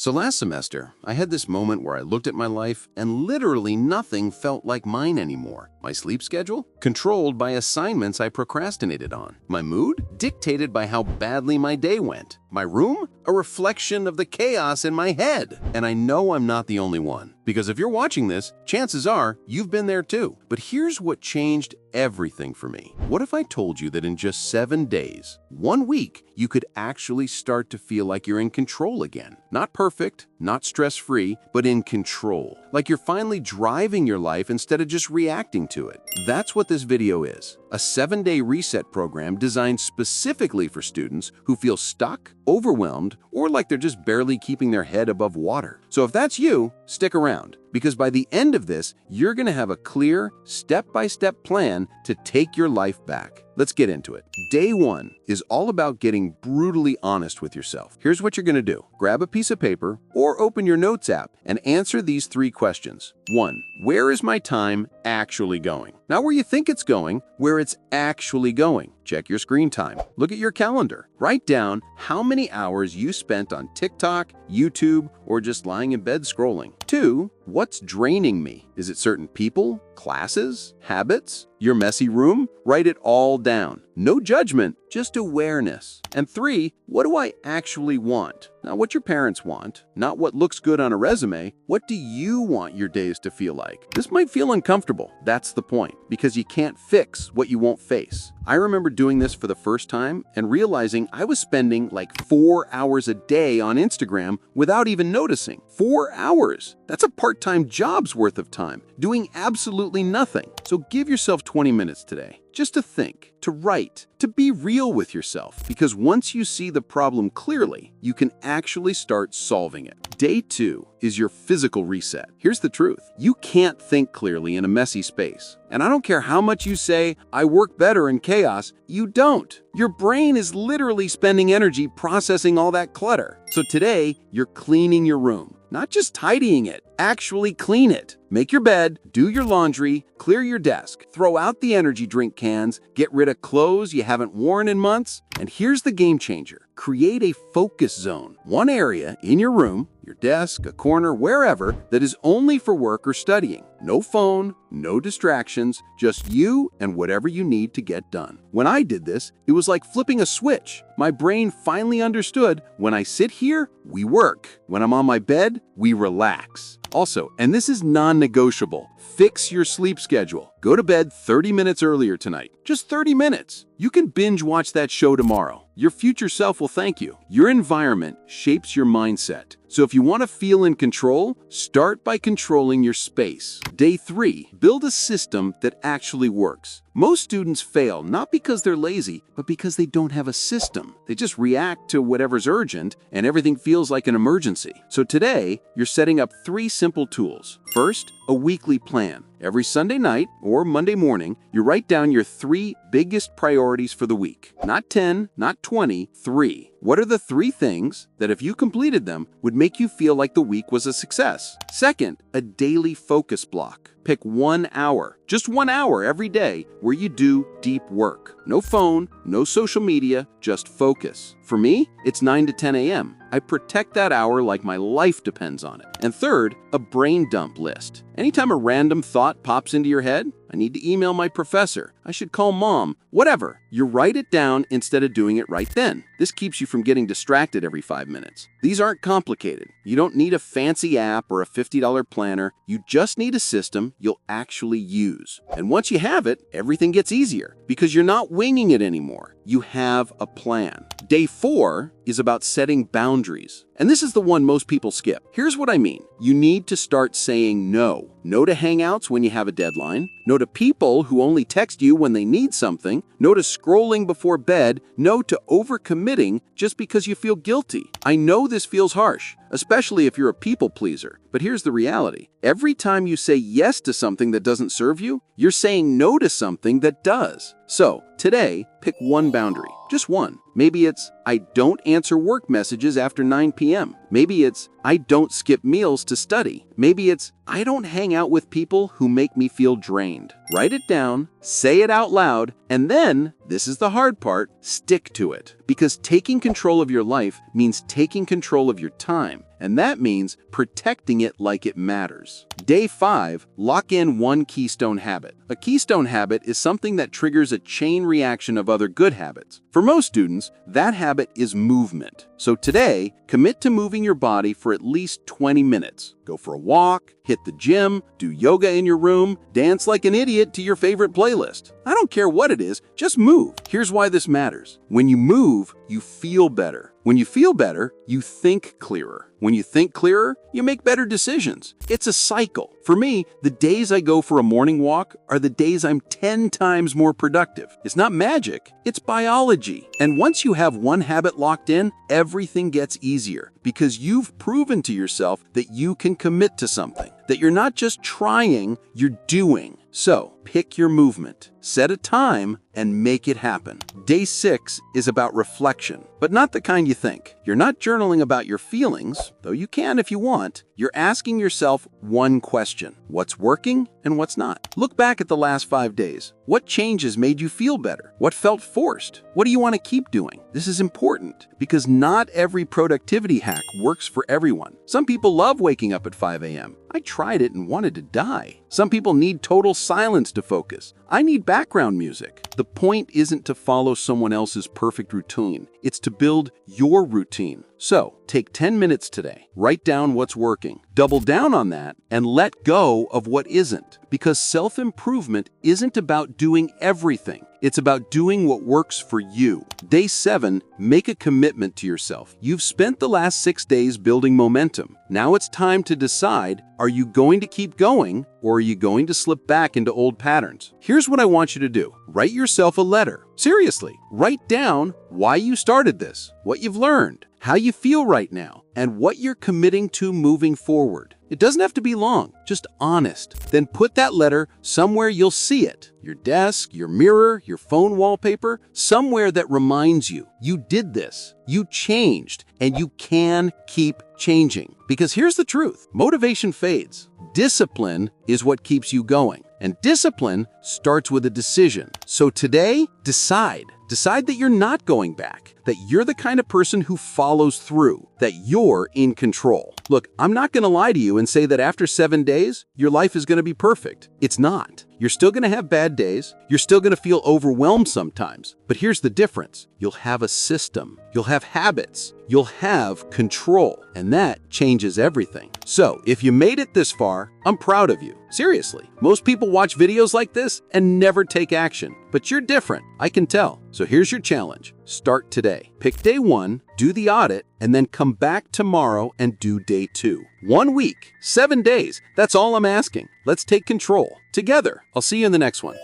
So last semester, I had this moment where I looked at my life and literally nothing felt like mine anymore. My sleep schedule? Controlled by assignments I procrastinated on. My mood? Dictated by how badly my day went. My room? A reflection of the chaos in my head. And I know I'm not the only one. Because if you're watching this, chances are you've been there too. But here's what changed everything for me. What if I told you that in just 7 days, 1 week, you could actually start to feel like you're in control again? Not perfect, not stress-free, but in control. Like you're finally driving your life instead of just reacting to it. That's what this video is. A 7-day reset program designed specifically for students who feel stuck, overwhelmed, or like they're just barely keeping their head above water. So if that's you, stick around, because by the end of this, you're going to have a clear, step-by-step plan to take your life back. Let's get into it. Day 1 is all about getting brutally honest with yourself. Here's what you're going to do. Grab a piece of paper or open your notes app and answer these 3 questions. 1. Where is my time actually going? Not where you think it's going, where it's actually going. Check your screen time. Look at your calendar. Write down how many hours you spent on TikTok, YouTube, or just lying in bed scrolling. 2. What's draining me? Is it certain people, classes, habits, your messy room? Write it all down. No judgment, just awareness. And 3, what do I actually want? Not what your parents want, not what looks good on a resume. What do you want your days to feel like? This might feel uncomfortable. That's the point, because you can't fix what you won't face. I remember doing this for the first time and realizing I was spending like 4 hours a day on Instagram without even noticing. 4 hours! That's a part-time job's worth of time, doing absolutely nothing. So give yourself 20 minutes today, just to think, to write, to be real with yourself, because once you see the problem clearly, you can actually start solving it. Day 2 is your physical reset. Here's the truth. You can't think clearly in a messy space. And I don't care how much you say, I work better in chaos, you don't. Your brain is literally spending energy processing all that clutter. So today, you're cleaning your room. Not just tidying it, actually clean it. Make your bed, do your laundry, clear your desk, throw out the energy drink cans, get rid of clothes you haven't worn in months. And here's the game changer. Create a focus zone. One area in your room, your desk, a corner, wherever, that is only for work or studying. No phone, no distractions, just you and whatever you need to get done. When I did this, it was like flipping a switch. My brain finally understood, when I sit here, we work. When I'm on my bed, we relax. Also, and this is non-negotiable, fix your sleep schedule. Go to bed 30 minutes earlier tonight. Just 30 minutes. You can binge watch that show tomorrow. Your future self will thank you. Your environment shapes your mindset. So if you want to feel in control, start by controlling your space. Day 3, build a system that actually works. Most students fail not because they're lazy, but because they don't have a system. They just react to whatever's urgent and everything feels like an emergency. So today, you're setting up 3 simple tools. First, a weekly plan. Every Sunday night or Monday morning, you write down your 3 biggest priorities for the week. Not 10, not 20, 3. What are the 3 things that if you completed them would make you feel like the week was a success? Second, a daily focus block. Pick 1 hour, just 1 hour every day where you do deep work. No phone, no social media, just focus. For me, it's 9 to 10 a.m. I protect that hour like my life depends on it. And third, a brain dump list. Anytime a random thought pops into your head, I need to email my professor, I should call mom, whatever. You write it down instead of doing it right then. This keeps you from getting distracted every 5 minutes. These aren't complicated. You don't need a fancy app or a $50 planner. You just need a system you'll actually use. And once you have it, everything gets easier because you're not winging it anymore. You have a plan. Day 4 is about setting boundaries. And this is the one most people skip. Here's what I mean. You need to start saying no. No to hangouts when you have a deadline. No to people who only text you when they need something. No to scrolling before bed. No to overcommitting just because you feel guilty. I know this feels harsh, especially if you're a people pleaser. But here's the reality. Every time you say yes to something that doesn't serve you, you're saying no to something that does. So, today, pick one boundary. Just one. Maybe it's, I don't answer work messages after 9 p.m. Maybe it's, I don't skip meals to study. Maybe it's, I don't hang out with people who make me feel drained. Write it down, say it out loud, and then, this is the hard part, stick to it. Because taking control of your life means taking control of your time. and that means protecting it like it matters. Day 5, lock in one keystone habit. A keystone habit is something that triggers a chain reaction of other good habits. For most students, that habit is movement. So today, commit to moving your body for at least 20 minutes. Go for a walk, hit the gym, do yoga in your room, dance like an idiot to your favorite playlist. I don't care what it is, just move. Here's why this matters. When you move, you feel better. When you feel better, you think clearer. When you think clearer, you make better decisions. It's a cycle. For me, the days I go for a morning walk are the days I'm 10 times more productive. It's not magic, it's biology. And once you have one habit locked in, everything gets easier because you've proven to yourself that you can commit to something, that you're not just trying, you're doing. So, pick your movement, set a time, and make it happen. Day 6 is about reflection, but not the kind you think. You're not journaling about your feelings, though you can if you want. You're asking yourself one question: what's working and what's not? Look back at the last 5 days. What changes made you feel better? What felt forced? What do you want to keep doing? This is important because not every productivity hack works for everyone. Some people love waking up at 5 a.m. I tried it and wanted to die. Some people need total silence to focus. I need background music. The point isn't to follow someone else's perfect routine. It's to build your routine. So, take 10 minutes today. Write down what's working. Double down on that and let go of what isn't. Because self-improvement isn't about doing everything. It's about doing what works for you. Day 7, make a commitment to yourself. You've spent the last 6 days building momentum. Now it's time to decide, are you going to keep going or are you going to slip back into old patterns? Here's what I want you to do. Write yourself a letter. Seriously, write down why you started this, what you've learned, how you feel right now, and what you're committing to moving forward. It doesn't have to be long, just honest. Then put that letter somewhere you'll see it. Your desk, your mirror, your phone wallpaper, somewhere that reminds you, you did this, you changed, and you can keep changing. Because here's the truth, motivation fades. Discipline is what keeps you going. And discipline starts with a decision. So today, decide. Decide that you're not going back, that you're the kind of person who follows through, that you're in control. Look, I'm not going to lie to you and say that after 7 days, your life is going to be perfect. It's not. You're still going to have bad days. You're still going to feel overwhelmed sometimes. But here's the difference. You'll have a system. You'll have habits. You'll have control. And that changes everything. So, if you made it this far, I'm proud of you. Seriously. Most people watch videos like this and never take action. But you're different. I can tell. So here's your challenge. Start today. Pick day 1, do the audit, and then come back tomorrow and do day 2. 1 week, 7 days. That's all I'm asking. Let's take control together. I'll see you in the next one.